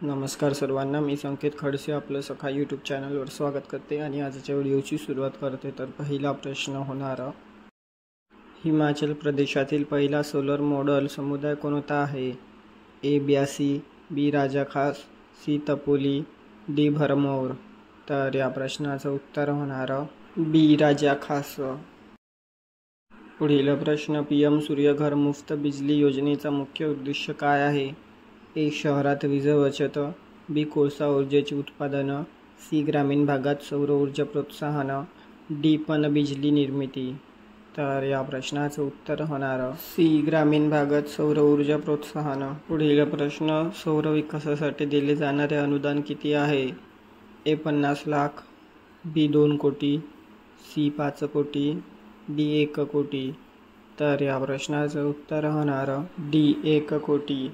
नमस्कार सर्वांना, मी संकेत खडसे आपलं सखा यूट्यूब चॅनलवर स्वागत करते आणि आजच्या व्हिडिओची सुरुवात करते. तर पहिला प्रश्न होणार, हिमाचल प्रदेशातील पहिला सोलर मॉडेल समुदाय कोणता आहे? ए ब्यासी, बी राजा खास, सी तपोली, डी भरमौर. तर या प्रश्नाचं उत्तर होणार बी राजा खास. पुढील प्रश्न, PM सूर्यघर मुफ्त बिजली योजनेचा मुख्य उद्देश काय आहे? ए शहरात वीज बचत, बी कोळसा ऊर्जेचे उत्पादन, सी ग्रामीण भागात सौर ऊर्जा प्रोत्साहन, डी पनबिजली निर्मिती. तर या प्रश्नाचं उत्तर होणार सी ग्रामीण भागात सौर ऊर्जा प्रोत्साहन. पुढील प्रश्न, सौर विकासासाठी दिले जाणारे अनुदान किती आहे? ए 50 लाख, बी 2 कोटी, सी 5 कोटी, डी 1 कोटी. तर या प्रश्नाचं उत्तर होणार डी 1 कोटी.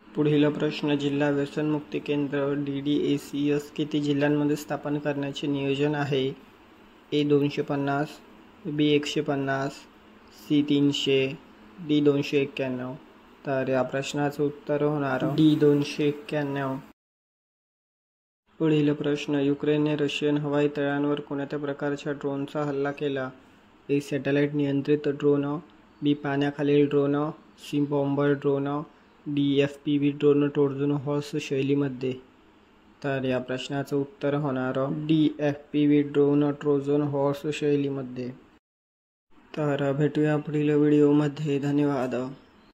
पुढील प्रश्न, जिल्हा व्यसनमुक्ती केंद्र DDACS किती जिल्ह्यांमध्ये स्थापन करण्याचे नियोजन आहे? ए 250, बी 150, सी 300, डी 291. तर या प्रश्नाचं उत्तर होणार डी 291. पुढील प्रश्न, युक्रेनने रशियन हवाई तळांवर कोणत्या प्रकारच्या ड्रोनचा हल्ला केला? ए सॅटेलाइट नियंत्रित ड्रोन, बी पाण्याखालील drone, C bomber drone, D FPV drone Trojan horse शैलीमध्ये. तर या प्रश्नाचं उत्तर होणार D FPV drone Trojan horse शैलीमध्ये. तर भेटूया पुढील व्हिडिओमध्ये. धन्यवाद.